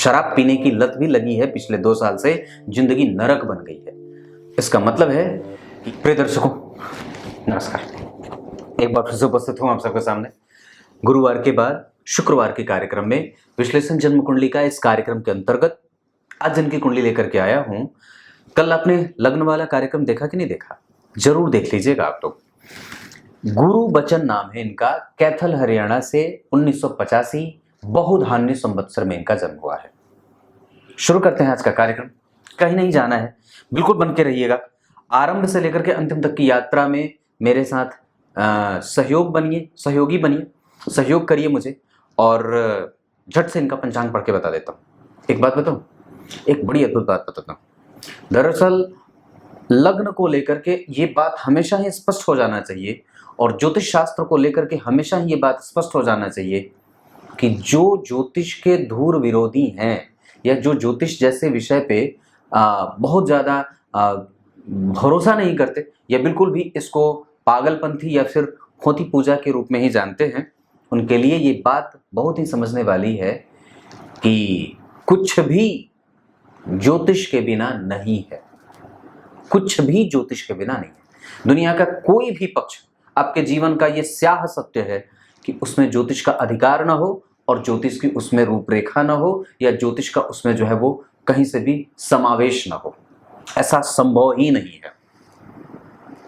शराब पीने की लत भी लगी है पिछले 2 साल से, जिंदगी नरक बन गई है। इसका मतलब है कि प्रिय दर्शकों, नमस्कार। एक बार फिर से उपस्थित हूं आप सबके सामने गुरुवार के बाद शुक्रवार के कार्यक्रम में। विश्लेषण जन्म कुंडली का इस कार्यक्रम के अंतर्गत आज जिनकी कुंडली लेकर के आया हूं। कल आपने लग्न वाला कार्यक्रम देखा कि नहीं देखा? जरूर देख लीजिएगा आप लोग। गुरु बचन नाम है इनका, कैथल हरियाणा से 1985 बहुधान्य संवत्सर में इनका जन्म हुआ है। शुरू करते हैं आज का कार्यक्रम। कहीं नहीं जाना है, बिल्कुल बन के रहिएगा। आरंभ से लेकर के अंतिम तक की यात्रा में मेरे साथ सहयोगी बनिए, सहयोग करिए मुझे। और झट से इनका पंचांग पढ़ के बता देता हूँ। एक बात बताऊँ, एक बड़ी अद्भुत बात बताता हूँ। दरअसल लग्न को लेकर के ये बात हमेशा ही स्पष्ट हो जाना चाहिए, और ज्योतिष शास्त्र को लेकर के हमेशा ही ये बात स्पष्ट हो जाना चाहिए कि जो ज्योतिष के धूर विरोधी हैं, या जो ज्योतिष जैसे विषय पे बहुत ज़्यादा भरोसा नहीं करते, या बिल्कुल भी इसको पागलपंथी या फिर खोती पूजा के रूप में ही जानते हैं, उनके लिए ये बात बहुत ही समझने वाली है कि कुछ भी ज्योतिष के बिना नहीं है। कुछ भी ज्योतिष के बिना नहीं है। दुनिया का कोई भी पक्ष आपके जीवन का ये स्याह सत्य है कि उसमें ज्योतिष का अधिकार ना हो, और ज्योतिष की उसमें रूपरेखा ना हो, या ज्योतिष का उसमें जो है वो कहीं से भी समावेश ना हो। ऐसा संभव ही नहीं है,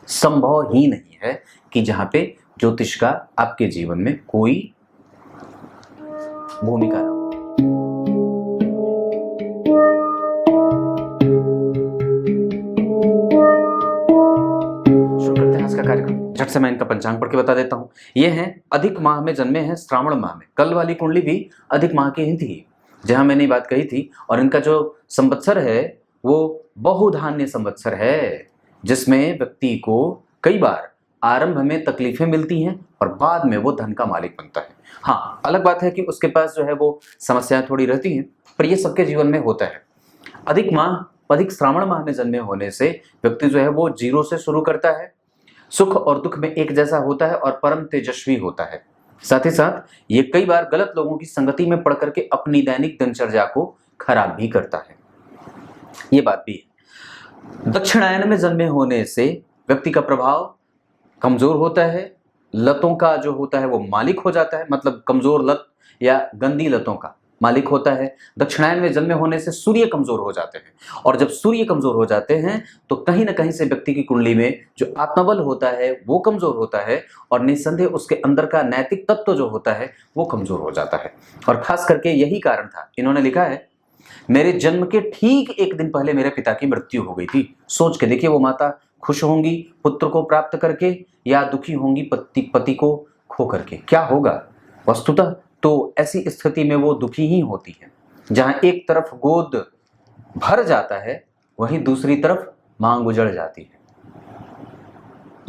संभव ही नहीं है कि जहां पे ज्योतिष का आपके जीवन में कोई भूमिका ना हो। झट से मैं इनका पंचांग पढ़ के बता देता हूँ। ये हैं अधिक माह में जन्मे हैं, श्रावण माह में। कल वाली कुंडली भी अधिक माह की ही थी जहां मैंने बात कही थी। और इनका जो संवत्सर है वो बहुधान्य संवत्सर है, जिसमें व्यक्ति को कई बार आरंभ में तकलीफें मिलती हैं और बाद में वो धन का मालिक बनता है। हाँ, अलग बात है कि उसके पास जो है वो समस्याएं थोड़ी रहती हैं, पर ये सबके जीवन में होता है। अधिक श्रावण माह में जन्मे होने से व्यक्ति जो है वो जीरो से शुरू करता है, सुख और दुख में एक जैसा होता है और परम तेजस्वी होता है। साथ ही साथ ये कई बार गलत लोगों की संगति में पड़ करके अपनी दैनिक दिनचर्या को खराब भी करता है। ये बात भी है। दक्षिणायन में जन्मे होने से व्यक्ति का प्रभाव कमजोर होता है, लतों का जो होता है वो मालिक हो जाता है, मतलब कमजोर लत या गंदी लतों का मालिक होता है। दक्षिणायन में जन्मे होने से सूर्य कमजोर हो जाते हैं, और जब सूर्य कमजोर हो जाते हैं तो कहीं ना कहीं से व्यक्ति की कुंडली में जो आत्मबल होता है वो कमजोर होता है, और निस्संदेह उसके अंदर का नैतिक तत्व जो होता है वो कमजोर हो जाता है। और खास करके यही कारण था, इन्होंने लिखा है, मेरे जन्म के ठीक एक दिन पहले मेरे पिता की मृत्यु हो गई थी। सोच के देखिए, वो माता खुश होंगी पुत्र को प्राप्त करके, या दुखी होंगी पति को खो करके? क्या होगा? वस्तुतः तो ऐसी स्थिति में वो दुखी ही होती है। जहां एक तरफ गोद भर जाता है, वहीं दूसरी तरफ मांग उजड़ जाती है।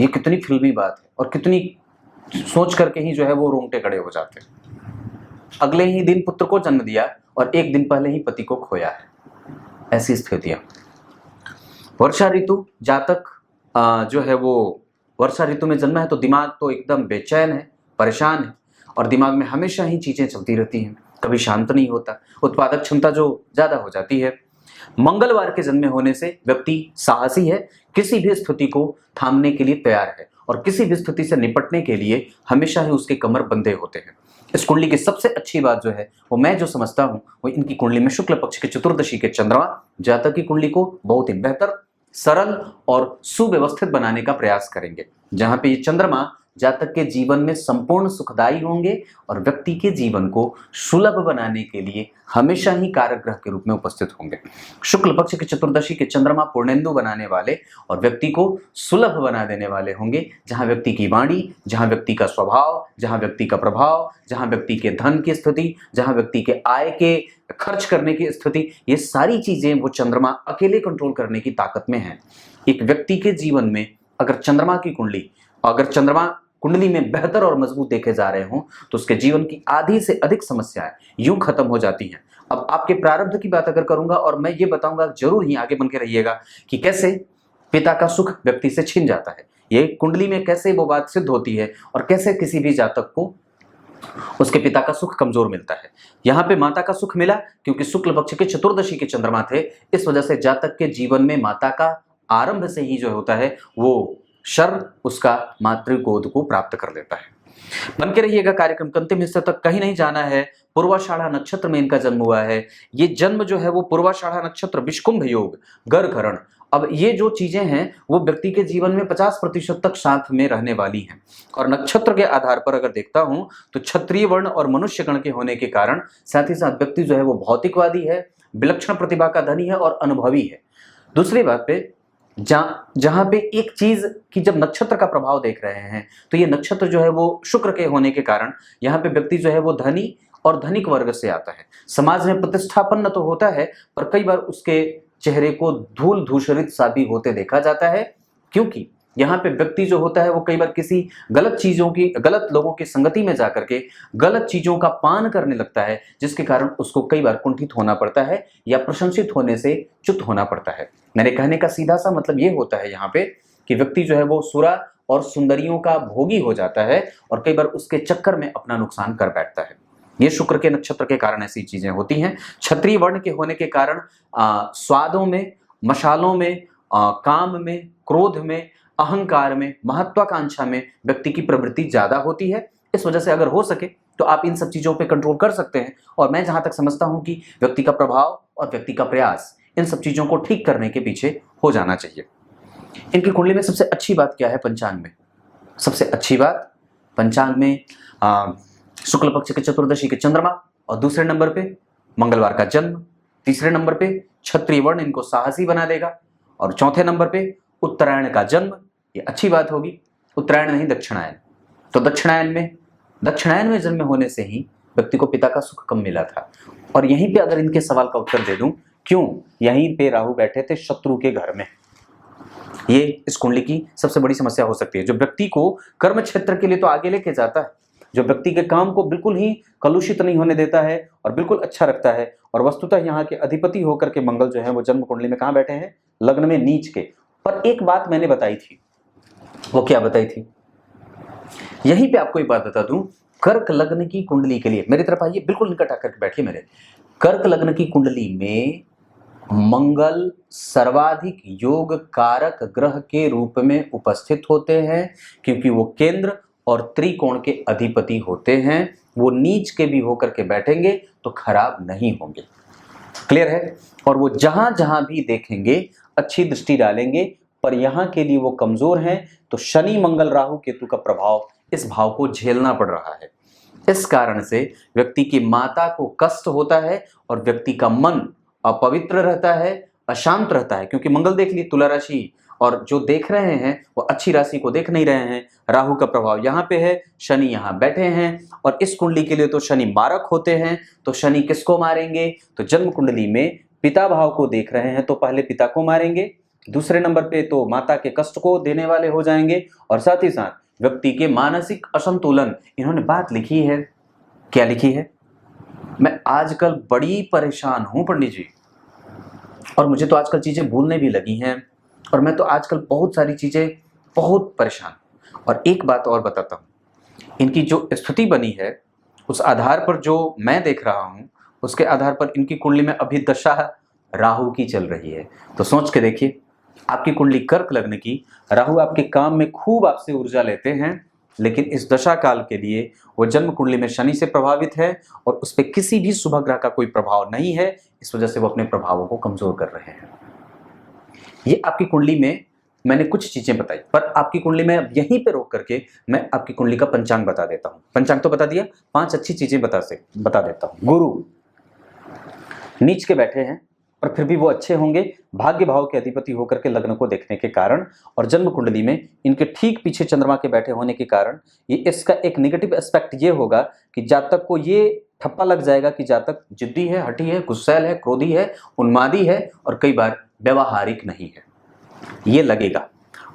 ये कितनी फिल्मी बात है, और कितनी सोच करके ही जो है वो रोंगटे खड़े हो जाते हैं। अगले ही दिन पुत्र को जन्म दिया और एक दिन पहले ही पति को खोया है। ऐसी स्थितियां। वर्षा ऋतु जातक जो है वो वर्षा ऋतु में जन्मा है, तो दिमाग तो एकदम बेचैन है, परेशान है, और दिमाग में हमेशा ही चीजें चलती रहती हैं, कभी शांत नहीं होता। उत्पादक क्षमता जो ज्यादा हो जाती है। मंगलवार के जन्मे होने से व्यक्ति साहसी है, किसी भी स्थिति को थामने के लिए तैयार है, और किसी भी स्थिति से निपटने के लिए हमेशा ही उसके कमर बंधे होते हैं। इस कुंडली की सबसे अच्छी बात जो है वो मैं जो समझता हूं, वो इनकी कुंडली में शुक्ल पक्ष के चतुर्दशी के चंद्रमा जातक की कुंडली को बहुत ही बेहतर, सरल और सुव्यवस्थित बनाने का प्रयास करेंगे। जहां पे ये चंद्रमा जातक के जीवन में संपूर्ण सुखदायी होंगे, और व्यक्ति के जीवन को सुलभ बनाने के लिए हमेशा ही कारक ग्रह के रूप में उपस्थित होंगे। शुक्ल पक्ष के चतुर्दशी के चंद्रमा पूर्णेंदु बनाने वाले और व्यक्ति को सुलभ बना देने वाले होंगे। जहां व्यक्ति की वाणी, जहां व्यक्ति का स्वभाव, जहां व्यक्ति का प्रभाव, जहां व्यक्ति के धन की स्थिति, जहां व्यक्ति के आय के खर्च करने की स्थिति, ये सारी चीजें वो चंद्रमा अकेले कंट्रोल करने की ताकत में है। एक व्यक्ति के जीवन में अगर चंद्रमा कुंडली में बेहतर और मजबूत देखे जा रहे हों, तो उसके जीवन की आधी से अधिक समस्याएं यूं खत्म हो जाती हैं। अब आपके प्रारब्ध की बात अगर करूंगा, और मैं ये बताऊंगा, जरूर ही आगे बन के रहिएगा, कि कैसे पिता का सुख व्यक्ति से छिन जाता है। ये कुंडली में कैसे वो बात सिद्ध होती है, और कैसे किसी भी जातक को उसके पिता का सुख कमजोर मिलता है। यहाँ पे माता का सुख मिला क्योंकि शुक्ल पक्ष के चतुर्दशी के चंद्रमा थे, इस वजह से जातक के जीवन में माता का आरंभ से ही जो होता है वो शर उसका मातृगोद को प्राप्त कर लेता है। बन के रहिएगा कार्यक्रम के अंतिम हिस्से तक, कहीं नहीं जाना है। पूर्वाषाढ़ा नक्षत्र में इनका जन्म हुआ है। ये जन्म जो है वो पूर्वाषाढ़ा नक्षत्र, विषकुंभ योग, गर्भकरण। अब ये जो चीजें हैं वो व्यक्ति के जीवन में 50% तक साथ में रहने वाली हैं। और नक्षत्र के आधार पर अगर देखता हूं तो क्षत्रिय वर्ण और मनुष्य गण के होने के कारण साथ ही साथ व्यक्ति जो है वो भौतिकवादी है, विलक्षण प्रतिभा का धनी है और अनुभवी है। दूसरी बात पे जहां पे एक चीज की जब नक्षत्र का प्रभाव देख रहे हैं तो ये नक्षत्र जो है वो शुक्र के होने के कारण यहाँ पे व्यक्ति जो है वो धनी और धनिक वर्ग से आता है। समाज में प्रतिष्ठापन्न तो होता है पर कई बार उसके चेहरे को धूल धूसरित सा भी होते देखा जाता है, क्योंकि यहाँ पे व्यक्ति जो होता है वो कई बार किसी गलत लोगों की संगति में जाकर के गलत चीजों का पान करने लगता है, जिसके कारण उसको कई बार कुंठित होना पड़ता है या प्रशंसित होने से च्युत होना पड़ता है। मेरे कहने का सीधा सा मतलब ये होता है यहाँ पे कि व्यक्ति जो है वो सुरा और सुंदरियों का भोगी हो जाता है और कई बार उसके चक्कर में अपना नुकसान कर बैठता है। ये शुक्र के नक्षत्र के कारण ऐसी चीजें होती हैं। क्षत्रिय वर्ण के होने के कारण स्वादों में, मशालों में, काम में, क्रोध में, अहंकार में, महत्वाकांक्षा में व्यक्ति की प्रवृत्ति ज्यादा होती है। इस वजह से अगर हो सके तो आप इन सब चीजों पे कंट्रोल कर सकते हैं। और मैं जहां तक समझता हूं कि व्यक्ति का प्रभाव और व्यक्ति का प्रयास इन सब चीजों को ठीक करने के पीछे हो जाना चाहिए। इनकी कुंडली में सबसे अच्छी बात क्या है पंचांग में? सबसे अच्छी बात पंचांग में शुक्ल पक्ष के चतुर्दशी के चंद्रमा और दूसरे नंबर पे मंगलवार का जन्म, तीसरे नंबर पे क्षत्रिय वर्ण इनको साहसी बना देगा और चौथे नंबर पे उत्तरायण का जन्म। ये अच्छी बात होगी। उत्तरायण नहीं, दक्षिणायन। तो दक्षिणायन में जन्म होने से ही व्यक्ति को पिता का सुख कम मिला था। और यहीं पे अगर इनके सवाल का उत्तर दे दूं, क्यों? यहीं पे राहु बैठे थे शत्रु के घर में। ये इस कुंडली की सबसे बड़ी समस्या हो सकती है, जो व्यक्ति को कर्म क्षेत्र के लिए तो आगे लेके जाता है, जो व्यक्ति के काम को बिल्कुल ही कलुषित नहीं होने देता है और बिल्कुल अच्छा रखता है। और वस्तुतः यहाँ के अधिपति होकर के मंगल जो है वो जन्म कुंडली में कहाँ बैठे हैं? लग्न में नीच के। पर एक बात मैंने बताई थी, वो क्या बताई थी? यहीं पे आपको एक बात बता दूं, कर्क लग्न की कुंडली के लिए मेरी तरफ आइए, बिल्कुल निकट आकर के बैठिए मेरे। कर्क लग्न की कुंडली में मंगल सर्वाधिक योग कारक ग्रह के रूप में उपस्थित होते हैं, क्योंकि वो केंद्र और त्रिकोण के अधिपति होते हैं। वो नीच के भी होकर के बैठेंगे तो खराब नहीं होंगे। क्लियर है? और वो जहां जहां भी देखेंगे अच्छी दृष्टि डालेंगे, पर यहां के लिए वो कमजोर हैं। तो शनि मंगल राहु केतु का प्रभाव इस भाव को झेलना पड़ रहा है। इस कारण से व्यक्ति की माता को कष्ट होता है और व्यक्ति का मन अपवित्र रहता है, अशांत रहता है। क्योंकि मंगल देख लिए तुला राशि, और जो देख रहे हैं वो अच्छी राशि को देख नहीं रहे हैं। राहु का प्रभाव यहाँ पे है, शनि यहाँ बैठे हैं और इस कुंडली के लिए तो शनि मारक होते हैं। तो शनि किसको मारेंगे? तो जन्म कुंडली में पिता भाव को देख रहे हैं तो पहले पिता को मारेंगे, दूसरे नंबर पे तो माता के कष्ट को देने वाले हो जाएंगे और साथ ही साथ व्यक्ति के मानसिक असंतुलन। इन्होंने बात लिखी है, क्या लिखी है? मैं आजकल बड़ी परेशान हूं पंडित जी, और मुझे तो आजकल चीजें भूलने भी लगी हैं, और मैं तो आजकल बहुत सारी चीजें बहुत परेशान। और एक बात और बताता हूं, इनकी जो स्थिति बनी है उस आधार पर जो मैं देख रहा हूं, उसके आधार पर इनकी कुंडली में अभी दशा राहु की चल रही है। तो सोच के देखिए, आपकी कुंडली कर्क लग्न की, राहु आपके काम में खूब आपसे ऊर्जा लेते हैं, लेकिन इस दशा काल के लिए वो जन्म कुंडली में शनि से प्रभावित है और उस पर किसी भी शुभ ग्रह का कोई प्रभाव नहीं है। इस वजह से वो अपने प्रभावों को कमजोर कर रहे हैं। ये आपकी कुंडली में मैंने कुछ चीजें बताई, पर आपकी कुंडली में अब यहीं पे रोक करके मैं आपकी कुंडली का पंचांग बता देता हूं। पंचांग तो बता दिया, 5 अच्छी चीजें बता देता हूं। गुरु नीच के बैठे हैं और फिर भी वो अच्छे होंगे, भाग्य भाव के अधिपति होकर के लग्न को देखने के कारण, और जन्म कुंडली में इनके ठीक पीछे चंद्रमा के बैठे होने के कारण ये इसका एक नेगेटिव एस्पेक्ट ये होगा कि जातक को ये ठप्पा लग जाएगा कि जातक जिद्दी है, हठी है, गुस्सैल है, क्रोधी है, उन्मादी है और कई बार व्यवहारिक नहीं है, ये लगेगा।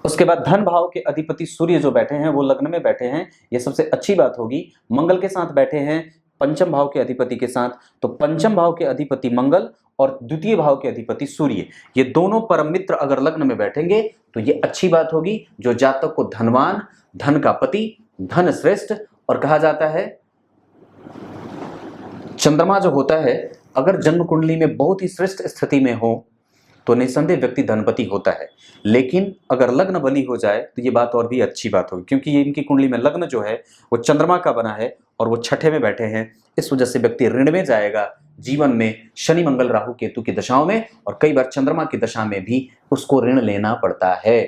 उसके बाद धन भाव के अधिपति सूर्य जो बैठे हैं वो लग्न में बैठे हैं, ये सबसे अच्छी बात होगी। मंगल के साथ बैठे हैं पंचम भाव के अधिपति के साथ, तो पंचम भाव के अधिपति मंगल और द्वितीय भाव के अधिपति सूर्य, ये दोनों परम मित्र अगर लग्न में बैठेंगे तो ये अच्छी बात होगी। जो जातक को धनवान, धन का पति, धन श्रेष्ठ और कहा जाता है चंद्रमा जो होता है अगर जन्म कुंडली में बहुत ही श्रेष्ठ स्थिति में हो तो निस्संदेह व्यक्ति धनपति होता है। लेकिन अगर लग्न बली हो जाए तो ये बात और भी अच्छी बात होगी, क्योंकि ये इनकी कुंडली में लग्न जो है वो चंद्रमा का बना है और वो छठे में बैठे हैं। इस वजह से व्यक्ति ऋण में जाएगा जीवन में, शनि मंगल राहु केतु की दशाओं में, और कई बार चंद्रमा की दशा में भी उसको ऋण लेना पड़ता है।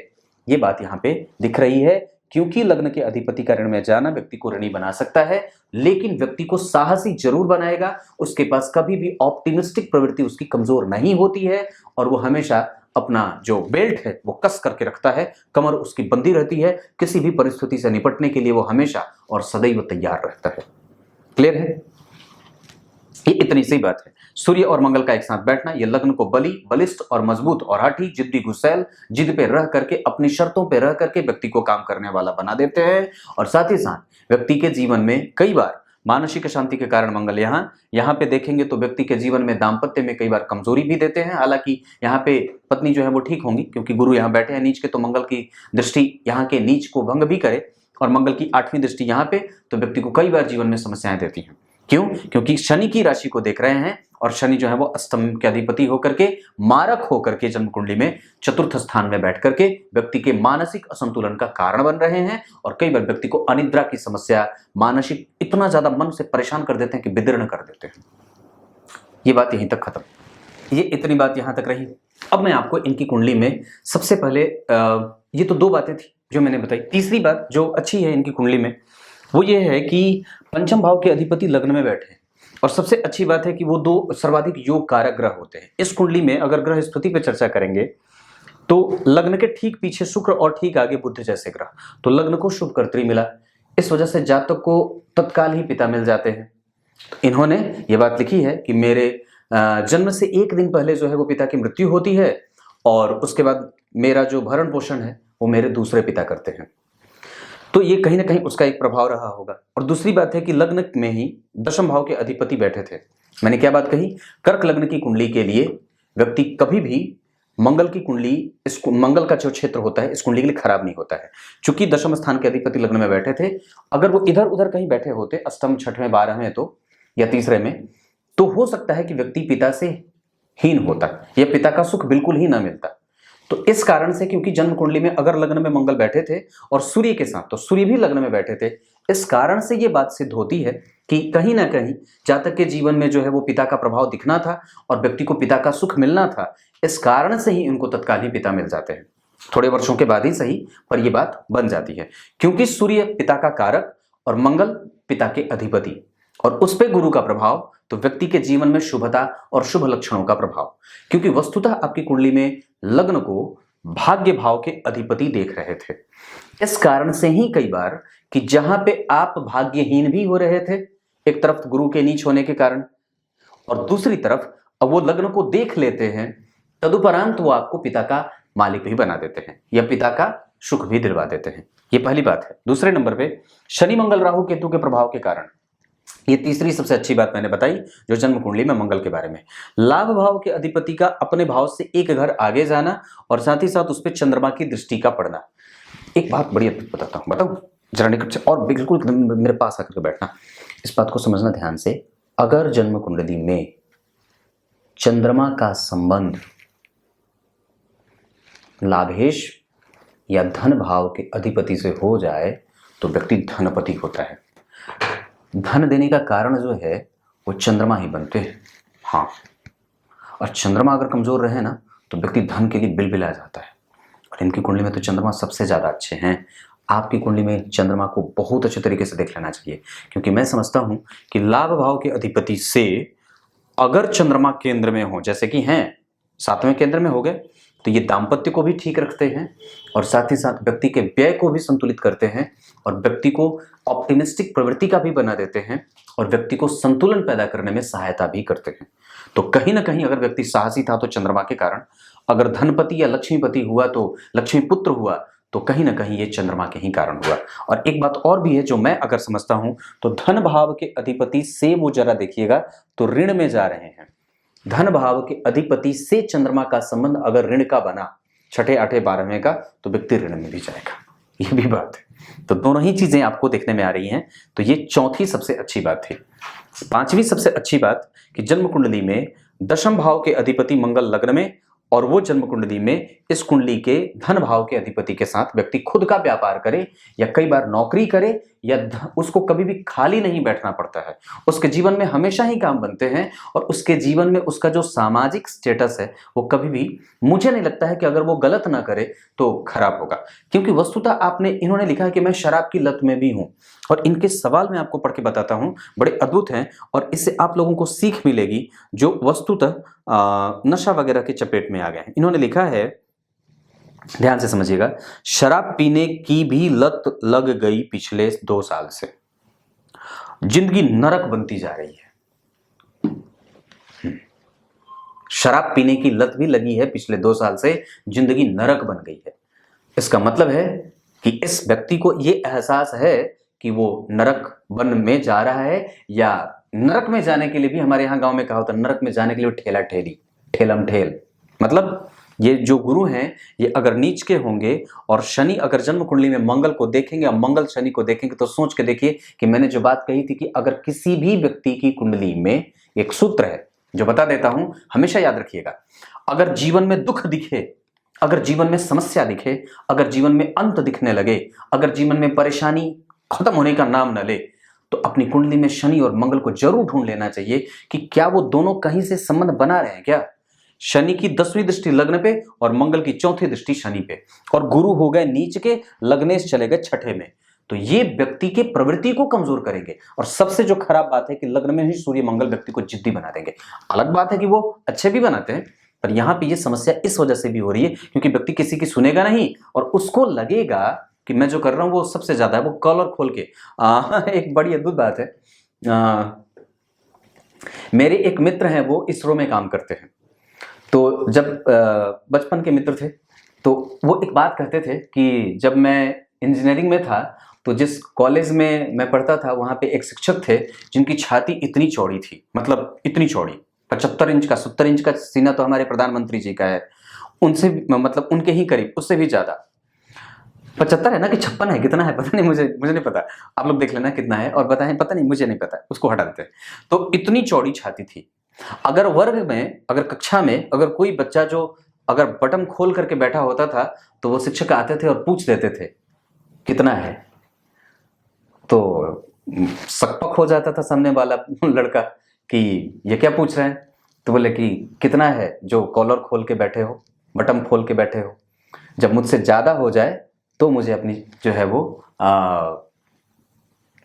ये बात यहाँ पे दिख रही है, क्योंकि लग्न के अधिपति का ऋण में जाना व्यक्ति को ऋणी बना सकता है, लेकिन व्यक्ति को साहसी जरूर बनाएगा। उसके पास कभी भी ऑप्टिमिस्टिक प्रवृत्ति उसकी कमजोर नहीं होती है और वो हमेशा अपना जो बेल्ट है वो कस करके रखता है, कमर उसकी बंधी रहती है, किसी भी परिस्थिति से निपटने के लिए वो हमेशा और सदैव तैयार रहता है। क्लियर है? ये इतनी सी बात है। सूर्य और मंगल का एक साथ बैठना ये लग्न को बलिष्ठ और मजबूत और हठी, जिद्दी, गुस्सैल, जिद पे रह करके, अपनी शर्तों पे रह करके व्यक्ति को काम करने वाला बना देते हैं। और साथ ही साथ व्यक्ति के जीवन में कई बार मानसिक शांति के कारण मंगल यहाँ पे देखेंगे तो व्यक्ति के जीवन में दाम्पत्य में कई बार कमजोरी भी देते हैं। हालांकि यहाँ पे पत्नी जो है वो ठीक होंगी, क्योंकि गुरु यहाँ बैठे हैं नीच के, तो मंगल की दृष्टि यहाँ के नीच को भंग भी करे और मंगल की 8वीं दृष्टि यहाँ पे, तो व्यक्ति को कई बार जीवन में समस्याएं देती हैं। क्यों? क्योंकि शनि की राशि को देख रहे हैं और शनि जो है वो अष्टम के अधिपति होकर के, मारक होकर के जन्म कुंडली में चतुर्थ स्थान में बैठ करके व्यक्ति के मानसिक असंतुलन का कारण बन रहे हैं। और कई बार व्यक्ति को अनिद्रा की समस्या, मानसिक इतना ज्यादा मन से परेशान कर देते हैं कि विदीर्ण कर देते हैं। ये बात यहीं तक खत्म। ये इतनी बात यहां तक रही। अब मैं आपको इनकी कुंडली में सबसे पहले ये तो 2 बातें थी जो मैंने बताई। तीसरी बात जो अच्छी है इनकी कुंडली में वो ये है कि पंचम भाव के अधिपति लग्न में बैठे हैं, और सबसे अच्छी बात है कि वो 2 सर्वाधिक योग कारक ग्रह होते हैं। इस कुंडली में अगर ग्रह स्थिति पे चर्चा करेंगे तो लग्न के ठीक पीछे शुक्र और ठीक आगे बुध जैसे ग्रह, तो लग्न को शुभ कर्तरी मिला। इस वजह से जातक को तत्काल ही पिता मिल जाते हैं। तो इन्होंने ये बात लिखी है कि मेरे जन्म से 1 दिन पहले जो है वो पिता की मृत्यु होती है और उसके बाद मेरा जो भरण पोषण है वो मेरे दूसरे पिता करते हैं। तो ये कहीं ना कहीं उसका एक प्रभाव रहा होगा। और दूसरी बात है कि लग्न में ही दशम भाव के अधिपति बैठे थे। मैंने क्या बात कही? कर्क लग्न की कुंडली के लिए व्यक्ति कभी भी मंगल की कुंडली, इस मंगल का जो क्षेत्र होता है इस कुंडली के लिए खराब नहीं होता है। चूंकि दशम स्थान के अधिपति लग्न में बैठे थे, अगर वो इधर उधर कहीं बैठे होते, अष्टम, छठवें, 12वें तो या तीसरे में, तो हो सकता है कि व्यक्ति पिता से हीन होता या पिता का सुख बिल्कुल ही ना मिलता। तो इस कारण से, क्योंकि जन्म कुंडली में अगर लग्न में मंगल बैठे थे और सूर्य के साथ, तो सूर्य भी लग्न में बैठे थे, इस कारण से ये बात सिद्ध होती है कि कहीं ना कहीं जातक के जीवन में जो है वो पिता का प्रभाव दिखना था और व्यक्ति को पिता का सुख मिलना था। इस कारण से ही उनको तत्काल ही पिता मिल जाते हैं, थोड़े वर्षों के बाद ही सही, पर यह बात बन जाती है। क्योंकि सूर्य पिता का कारक और मंगल पिता के अधिपति, और उस पे गुरु का प्रभाव, तो व्यक्ति के जीवन में शुभता और शुभ लक्षणों का प्रभाव। क्योंकि वस्तुतः आपकी कुंडली में लग्न को भाग्य भाव के अधिपति देख रहे थे। इस कारण से ही कई बार कि जहां पे आप भाग्यहीन भी हो रहे थे, एक तरफ गुरु के नीच होने के कारण, और दूसरी तरफ अब वो लग्न को देख लेते हैं, तदुपरांत वो आपको पिता का मालिक भी बना देते हैं या पिता का सुख भी दिलवा देते हैं। ये पहली बात है। दूसरे नंबर पे शनि मंगल राहु केतु के प्रभाव के कारण, ये तीसरी सबसे अच्छी बात मैंने बताई जो जन्म कुंडली में मंगल के बारे में। लाभ भाव के अधिपति का अपने भाव से एक घर आगे जाना और साथ ही साथ उस पर चंद्रमा की दृष्टि का पड़ना। एक बात बड़ी अद्भुत बताता हूं, बताऊं जरा निकट से और बिल्कुल मेरे पास आकर के बैठना, इस बात को समझना ध्यान से। अगर जन्म कुंडली में चंद्रमा का संबंध लाभेश या धन भाव के अधिपति से हो जाए तो व्यक्ति धनपति होता है। धन देने का कारण जो है वो चंद्रमा ही बनते हैं। हाँ, और चंद्रमा अगर कमजोर रहे ना तो व्यक्ति धन के लिए बिलबिला जाता है। और इनकी कुंडली में तो चंद्रमा सबसे ज्यादा अच्छे हैं। आपकी कुंडली में चंद्रमा को बहुत अच्छे तरीके से देख लेना चाहिए, क्योंकि मैं समझता हूं कि लाभ भाव के अधिपति से अगर चंद्रमा केंद्र में हो, जैसे कि हैं 7वें केंद्र में हो गए, तो ये दाम्पत्य को भी ठीक रखते हैं और साथ ही साथ व्यक्ति के व्यय को भी संतुलित करते हैं और व्यक्ति को ऑप्टिमिस्टिक प्रवृत्ति का भी बना देते हैं और व्यक्ति को संतुलन पैदा करने में सहायता भी करते हैं। तो कहीं ना कहीं अगर व्यक्ति साहसी था तो चंद्रमा के कारण, अगर धनपति या लक्ष्मीपति हुआ तो लक्ष्मी पुत्र हुआ तो कहीं ना कहीं ये चंद्रमा के ही कारण हुआ। और एक बात और भी है जो मैं अगर समझता हूं, तो धन भाव के अधिपति से वो जरा देखिएगा तो ऋण में जा रहे हैं। धन भाव के अधिपति से चंद्रमा का संबंध अगर ऋण का बना, 6ठे 8ठे 12वें का, तो व्यक्ति ऋण में भी जाएगा। ये भी बात है। तो दोनों ही चीजें आपको देखने में आ रही हैं। तो ये चौथी सबसे अच्छी बात थी। पांचवी सबसे अच्छी बात कि जन्म कुंडली में दशम भाव के अधिपति मंगल लग्न में, और वो जन्म कुंडली में इस कुंडली के धन भाव के अधिपति के साथ व्यक्ति खुद का व्यापार करे या कई बार नौकरी करे, या उसको कभी भी खाली नहीं बैठना पड़ता है, उसके जीवन में हमेशा ही काम बनते हैं, और उसके जीवन में उसका जो सामाजिक स्टेटस है वो कभी भी, मुझे नहीं लगता है कि अगर वो गलत ना करे तो खराब होगा। क्योंकि वस्तुतः इन्होंने लिखा है कि मैं शराब की लत में भी हूं, और इनके सवाल मैं आपको पढ़ के बताता हूं, बड़े अद्भुत हैं, और इससे आप लोगों को सीख मिलेगी जो वस्तुतः नशा वगैरह के चपेट में आ गए हैं। इन्होंने लिखा है, ध्यान से समझिएगा, शराब पीने की भी लत लग गई पिछले 2 साल से, जिंदगी नरक बनती जा रही है। शराब पीने की लत भी लगी है पिछले 2 साल से, जिंदगी नरक बन गई है। इसका मतलब है कि इस व्यक्ति को यह एहसास है कि वो नरक वन में जा रहा है, या नरक में जाने के लिए भी हमारे यहाँ गांव में कहा होता है, नरक में जाने के लिए ठेला ठेली, ठेलम ठेल। मतलब ये जो गुरु हैं ये अगर नीच के होंगे, और शनि अगर जन्म कुंडली में मंगल को देखेंगे और मंगल शनि को देखेंगे, तो सोच के देखिए कि मैंने जो बात कही थी कि अगर किसी भी व्यक्ति की कुंडली में, एक सूत्र है जो बता देता हूं, हमेशा याद रखिएगा, अगर जीवन में दुख दिखे, अगर जीवन में समस्या दिखे, अगर जीवन में अंत दिखने लगे, अगर जीवन में परेशानी खत्म होने का नाम न ले, तो अपनी कुंडली में शनि और मंगल को जरूर ढूंढ लेना चाहिए कि क्या वो दोनों कहीं से संबंध बना रहे हैं क्या। शनि की 10वीं दृष्टि लग्न पे और मंगल की 4थी दृष्टि शनि पे, और गुरु हो गए नीच के, लग्नेश चले गए छठे में, तो ये व्यक्ति के प्रवृत्ति को कमजोर करेंगे। और सबसे जो खराब बात है कि लग्न में ही सूर्य मंगल व्यक्ति को जिद्दी बना देंगे। अलग बात है कि वो अच्छे भी बनाते हैं, पर यहां पे ये समस्या इस वजह से भी हो रही है क्योंकि व्यक्ति किसी की सुनेगा नहीं, और उसको लगेगा कि मैं जो कर रहा हूं वो सबसे ज्यादा है। वो कॉलर खोल के एक बड़ी अद्भुत बात है, मेरे एक मित्र हैं, वो इसरो में काम करते हैं। तो जब बचपन के मित्र थे, तो वो एक बात कहते थे कि जब मैं इंजीनियरिंग में था, तो जिस कॉलेज में मैं पढ़ता था वहाँ पे एक शिक्षक थे जिनकी छाती इतनी चौड़ी थी, मतलब इतनी चौड़ी, 75 इंच का, 70 इंच का सीना तो हमारे प्रधानमंत्री जी का है, उनसे मतलब उनके ही करीब, उससे भी ज्यादा। 75 है ना कि 56 है, कितना है पता नहीं, मुझे नहीं पता, आप लोग देख लेना कितना है और बताएं, पता नहीं, मुझे नहीं पता, उसको हटा देते हैं। तो इतनी चौड़ी छाती थी। अगर वर्ग में, अगर कक्षा में अगर कोई बच्चा जो अगर बटन खोल करके बैठा होता था, तो वो शिक्षक आते थे और पूछ देते थे कितना है, तो सकपक हो जाता था सामने वाला लड़का कि ये क्या पूछ रहे हैं, तो बोले कि कितना है जो कॉलर खोल के बैठे हो, बटन खोल के बैठे हो, जब मुझसे ज्यादा हो जाए तो मुझे अपनी जो है वो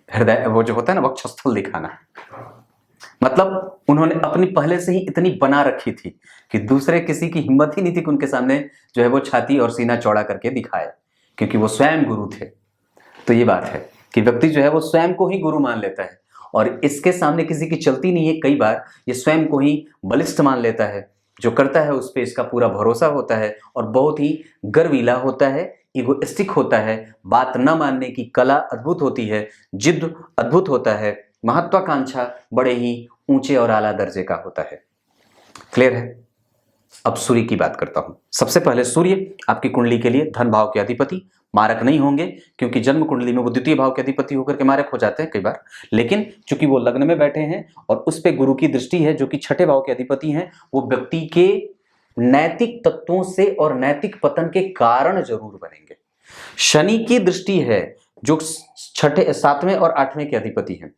हृदय, वो जो होता है ना, वक्षस्थल दिखाना। मतलब उन्होंने अपनी पहले से ही इतनी बना रखी थी कि दूसरे किसी की हिम्मत ही नहीं थी कि उनके सामने जो है वो छाती और सीना चौड़ा करके दिखाए, क्योंकि वो स्वयं गुरु थे। तो ये बात है कि व्यक्ति जो है वो स्वयं को ही गुरु मान लेता है, और इसके सामने किसी की चलती नहीं है। कई बार ये स्वयं को ही बलिष्ठ मान लेता है, जो करता है उस पर इसका पूरा भरोसा होता है, और बहुत ही गर्वीला होता है, इगोइस्टिक होता है, बात न मानने की कला अद्भुत होती है, जिद अद्भुत होता है, महत्वाकांक्षा बड़े ही ऊंचे और आला दर्जे का होता है। क्लियर है? अब सूर्य की बात करता हूं। सबसे पहले सूर्य आपकी कुंडली के लिए धन भाव के अधिपति, मारक नहीं होंगे क्योंकि जन्म कुंडली में वो द्वितीय भाव के अधिपति होकर के मारक हो जाते हैं कई बार, लेकिन चूंकि वो लग्न में बैठे हैं और उस पे गुरु की दृष्टि है जो कि छठे भाव के अधिपति हैं, वो व्यक्ति के नैतिक तत्वों से और नैतिक पतन के कारण जरूर बनेंगे। शनि की दृष्टि है जो छठे, 7वें और 8वें के अधिपति हैं,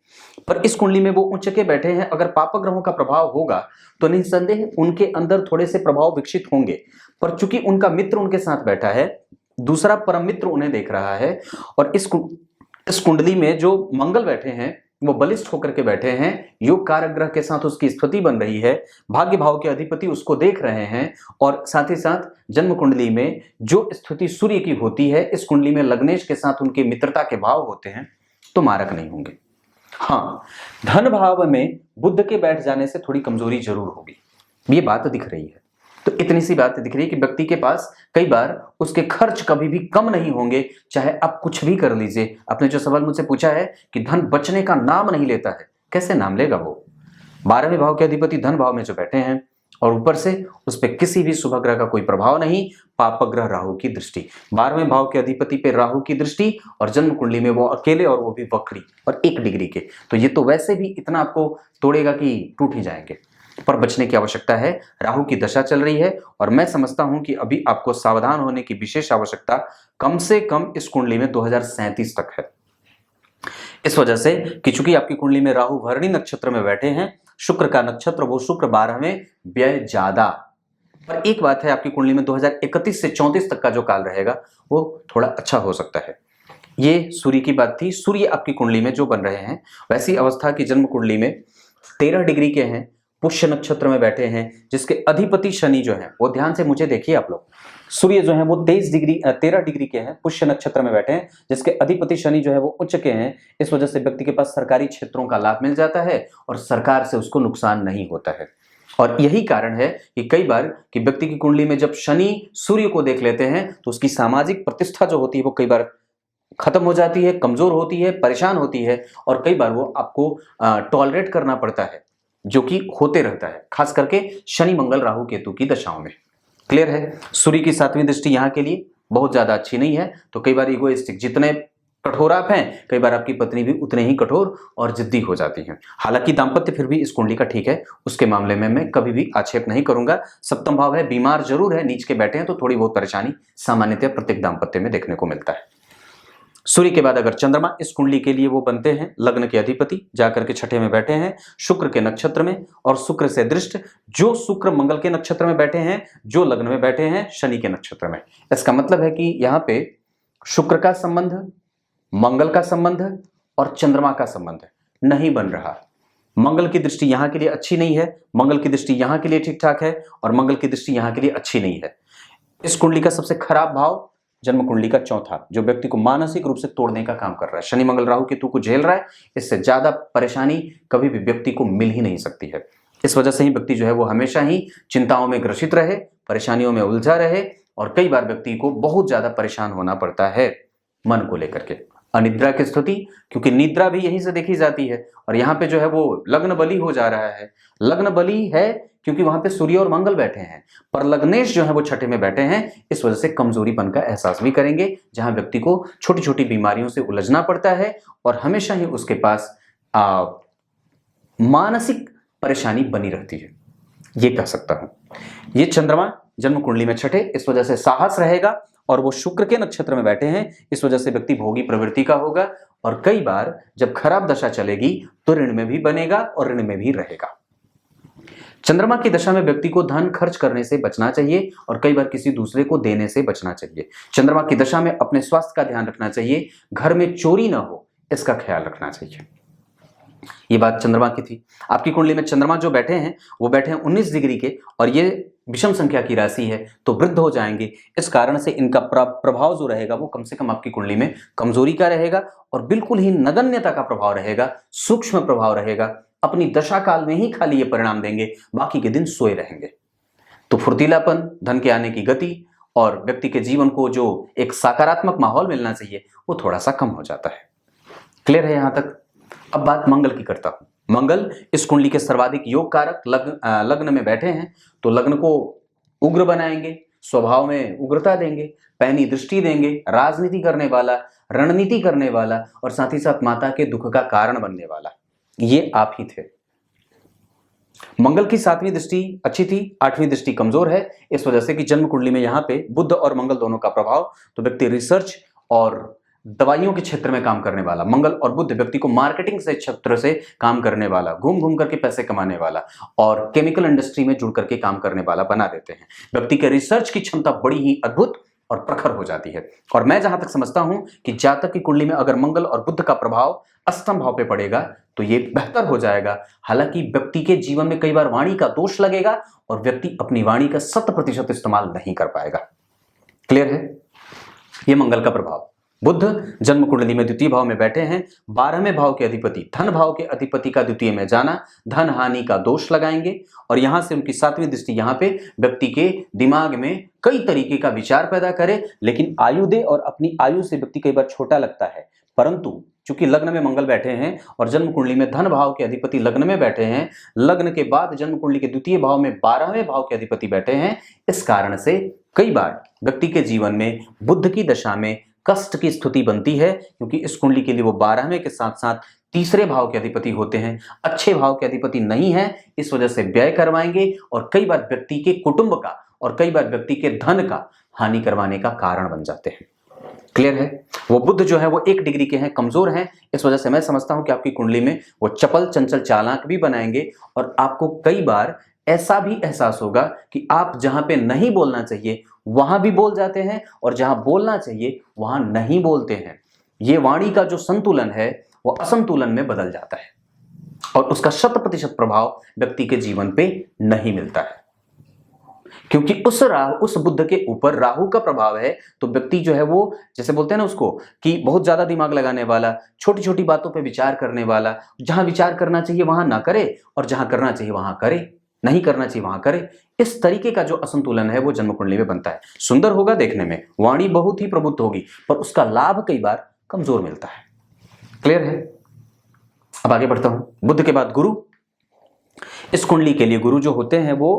पर इस कुंडली में वो उच्च के बैठे हैं। अगर पाप ग्रहों का प्रभाव होगा तो निसंदेह उनके अंदर थोड़े से प्रभाव विकसित होंगे, पर चूंकि उनका मित्र उनके साथ बैठा है, दूसरा परम मित्र उन्हें देख रहा है, और इस कुंडली में जो मंगल बैठे हैं वो बलिष्ठ होकर के बैठे हैं, योग कारक ग्रह के साथ उसकी स्थिति बन रही है, भाग्य भाव के अधिपति उसको देख रहे हैं, और साथ ही साथ जन्म कुंडली में जो स्थिति सूर्य की होती है, इस कुंडली में लग्नेश के साथ उनके मित्रता के भाव होते हैं, तो मारक नहीं होंगे। हाँ, धन भाव में बुध के बैठ जाने से थोड़ी कमजोरी जरूर होगी, ये बात दिख रही है। तो इतनी सी बात दिख रही है कि व्यक्ति के पास कई बार उसके खर्च कभी भी कम नहीं होंगे, चाहे आप कुछ भी कर लीजिए। आपने जो सवाल मुझसे पूछा है कि धन बचने का नाम नहीं लेता है, कैसे नाम लेगा वो? 12वें भाव के अधिपति धन भाव में जो बैठे हैं और ऊपर से उस पर किसी भी शुभ ग्रह का कोई प्रभाव नहीं, पाप ग्रह राहु की दृष्टि, 12वें भाव के अधिपति पे राहु की दृष्टि और जन्म कुंडली में वो अकेले और वो भी वक्री और 1 डिग्री के, तो ये तो वैसे भी इतना आपको तोड़ेगा कि टूट ही जाएंगे। पर बचने की आवश्यकता है, राहु की दशा चल रही है और मैं समझता हूं कि अभी आपको सावधान होने की विशेष आवश्यकता कम से कम इस कुंडली में 2037 तक है। इस वजह से कि चूंकि आपकी कुंडली में राहु भरणी नक्षत्र में बैठे हैं, शुक्र का नक्षत्र वो शुक्र 12वें, व्यय ज्यादा। पर एक बात है, आपकी कुंडली में 2031 से 34 तक का जो काल रहेगा वो थोड़ा अच्छा हो सकता है। ये सूर्य की बात थी। सूर्य आपकी कुंडली में जो बन रहे हैं वैसी अवस्था की जन्म कुंडली में 13 डिग्री के हैं, पुष्य नक्षत्र में बैठे हैं, जिसके अधिपति शनि जो है वो, ध्यान से मुझे देखिए आप लोग, सूर्य जो है वो 13 डिग्री के हैं, पुष्य नक्षत्र में बैठे हैं, जिसके अधिपति शनि जो है वो उच्च के हैं। इस वजह से व्यक्ति के पास सरकारी क्षेत्रों का लाभ मिल जाता है और सरकार से उसको नुकसान नहीं होता है। और यही कारण है कि कई बार कि व्यक्ति की कुंडली में जब शनि सूर्य को देख लेते हैं तो उसकी सामाजिक प्रतिष्ठा जो होती है वो कई बार खत्म हो जाती है, कमजोर होती है, परेशान होती है और कई बार वो आपको टॉलरेट करना पड़ता है, जो कि होते रहता है, खास करके शनि मंगल राहु केतु की दशाओं में। क्लियर है? सूर्य की 7वीं दृष्टि यहाँ के लिए बहुत ज्यादा अच्छी नहीं है, तो कई बार इगोइस्टिक, जितने कठोर आप हैं कई बार आपकी पत्नी भी उतने ही कठोर और जिद्दी हो जाती हैं। हालांकि दाम्पत्य फिर भी इस कुंडली का ठीक है, उसके मामले में मैं कभी भी आक्षेप नहीं करूंगा। 7वां भाव है, बीमार जरूर है, नीच के बैठे हैं तो थोड़ी बहुत परेशानी सामान्यतः प्रत्येक दाम्पत्य में देखने को मिलता है। सूर्य के बाद अगर चंद्रमा इस कुंडली के लिए वो बनते हैं लग्न के अधिपति, जाकर के 6ठे में बैठे हैं शुक्र के नक्षत्र में और शुक्र से दृष्ट, जो शुक्र मंगल के नक्षत्र में बैठे हैं, जो लग्न में बैठे हैं शनि के नक्षत्र में। इसका मतलब है कि यहाँ पे शुक्र का संबंध, मंगल का संबंध और चंद्रमा का संबंध नहीं बन रहा। मंगल की दृष्टि यहाँ के लिए अच्छी नहीं है, मंगल की दृष्टि यहाँ के लिए ठीक ठाक है और मंगल की दृष्टि यहाँ के लिए अच्छी नहीं है। इस कुंडली का सबसे खराब भाव जन्म कुंडली का 4था, जो व्यक्ति को मानसिक रूप से तोड़ने का काम कर रहा है। शनि मंगल राहु केतु को झेल रहा है, इससे ज्यादा परेशानी कभी भी व्यक्ति को मिल ही नहीं सकती है। इस वजह से ही व्यक्ति जो है वो हमेशा ही चिंताओं में ग्रसित रहे, परेशानियों में उलझा रहे और कई बार व्यक्ति को बहुत ज्यादा परेशान होना पड़ता है मन को लेकर के। अनिद्रा की स्थिति, क्योंकि निद्रा भी यहीं से देखी जाती है और यहाँ पे जो है वो लग्न बली हो जा रहा है। लग्न बली है क्योंकि वहां पे सूर्य और मंगल बैठे हैं, पर लग्नेश जो है वो 6ठे में बैठे हैं। इस वजह से कमजोरीपन का एहसास भी करेंगे, जहां व्यक्ति को छोटी छोटी बीमारियों से उलझना पड़ता है और हमेशा ही उसके पास मानसिक परेशानी बनी रहती है, ये कह सकता हूं। ये चंद्रमा जन्म कुंडली में 6ठे, इस वजह से साहस रहेगा और वो शुक्र के नक्षत्र में बैठे हैं, इस वजह से व्यक्ति भोगी प्रवृत्ति का होगा और कई बार जब खराब दशा चलेगी तो ऋण में भी बनेगा और ऋण में भी रहेगा। चंद्रमा की दशा में व्यक्ति को धन खर्च करने से बचना चाहिए और कई बार किसी दूसरे को देने से बचना चाहिए। चंद्रमा की दशा में अपने स्वास्थ्य का ध्यान रखना चाहिए, घर में चोरी ना हो इसका ख्याल रखना चाहिए। ये बात चंद्रमा की थी। आपकी कुंडली में चंद्रमा जो बैठे हैं वो बैठे हैं 19 डिग्री के और ये विषम संख्या की राशि है तो वृद्ध हो जाएंगे। इस कारण से इनका प्रभाव जो रहेगा वो कम से कम आपकी कुंडली में कमजोरी का रहेगा और बिल्कुल ही नगण्यता का प्रभाव रहेगा, सूक्ष्म प्रभाव रहेगा। अपनी दशा काल में ही खाली ये परिणाम देंगे, बाकी के दिन सोए रहेंगे। तो फुर्तीलापन, धन के आने की गति और व्यक्ति के जीवन को जो एक सकारात्मक माहौल मिलना चाहिए वो थोड़ा सा कम हो जाता है। क्लियर है यहां तक? अब बात मंगल की करता हूं। मंगल इस कुंडली के सर्वाधिक योग कारक लग्न में बैठे हैं तो लग्न को उग्र बनाएंगे, स्वभाव में उग्रता देंगे, पैनी दृष्टि देंगे, राजनीति करने वाला, रणनीति करने वाला और साथ ही साथ माता के दुख का कारण बनने वाला ये आप ही थे। मंगल की 7वीं दृष्टि अच्छी थी, 8वीं दृष्टि कमजोर है, इस वजह से कि जन्म कुंडली में यहाँ पे बुध और मंगल दोनों का प्रभाव, तो व्यक्ति रिसर्च और दवाइयों के क्षेत्र में काम करने वाला, मंगल और बुध व्यक्ति को मार्केटिंग से क्षेत्र से काम करने वाला, घूम घूम करके पैसे कमाने वाला और केमिकल इंडस्ट्री में जुड़ करके काम करने वाला बना देते हैं। व्यक्ति के रिसर्च की क्षमता बड़ी ही अद्भुत और प्रखर हो जाती है। और मैं जहां तक समझता हूं कि जातक की कुंडली में अगर मंगल और बुध का प्रभाव अष्टम भाव पे पड़ेगा तो ये बेहतर हो जाएगा। हालांकि व्यक्ति के जीवन में कई बार वाणी का दोष लगेगा और व्यक्ति अपनी वाणी का 100% इस्तेमाल नहीं कर पाएगा। क्लियर है? ये मंगल का प्रभाव। बुध जन्म कुंडली में द्वितीय भाव में बैठे हैं, 12वें भाव के अधिपति, धन भाव के अधिपति का द्वितीय में जाना धन हानि का दोष लगाएंगे और यहां से उनकी 7वीं दृष्टि यहां पे व्यक्ति के दिमाग में कई तरीके का विचार पैदा करे, लेकिन आयु दे और अपनी आयु से व्यक्ति कई बार छोटा लगता है, परंतु चूंकि लग्न में मंगल बैठे हैं और जन्म कुंडली में धन भाव के अधिपति लग्न में बैठे हैं, लग्न के बाद जन्म कुंडली के द्वितीय भाव में 12वें भाव के अधिपति बैठे हैं, इस कारण से कई बार व्यक्ति के जीवन में बुध की दशा में कष्ट की स्थिति बनती है, क्योंकि इस कुंडली के लिए वो 12वें के साथ साथ तीसरे भाव के अधिपति होते हैं, अच्छे भाव के अधिपति नहीं है, इस वजह से व्यय करवाएंगे और कई बार व्यक्ति के कुटुंब का और कई बार व्यक्ति के धन का हानि करवाने का कारण बन जाते हैं। क्लियर है? वो बुध जो है वो 1 डिग्री के हैं, कमजोर हैं, इस वजह से मैं समझता हूं कि आपकी कुंडली में वो चपल चंचल चालाक भी बनाएंगे और आपको कई बार ऐसा भी एहसास होगा कि आप जहां पे नहीं बोलना चाहिए वहां भी बोल जाते हैं और जहां बोलना चाहिए वहां नहीं बोलते हैं। ये वाणी का जो संतुलन है वो असंतुलन में बदल जाता है और उसका 100% प्रभाव व्यक्ति के जीवन पे नहीं मिलता है, क्योंकि उस बुध के ऊपर राहु का प्रभाव है। तो व्यक्ति जो है वो, जैसे बोलते हैं ना उसको, कि बहुत ज्यादा दिमाग लगाने वाला, छोटी छोटी बातों पे विचार करने वाला, जहां विचार करना चाहिए वहां ना करे और जहां करना चाहिए वहां करे, नहीं करना चाहिए वहां करे। इस तरीके का जो असंतुलन है वो जन्म कुंडली में बनता है। सुंदर होगा देखने में, वाणी बहुत ही प्रबुद्ध होगी, पर उसका लाभ कई बार कमजोर मिलता है। क्लियर है? अब आगे बढ़ता हूं। बुध के बाद गुरु। इस कुंडली के लिए गुरु जो होते हैं वो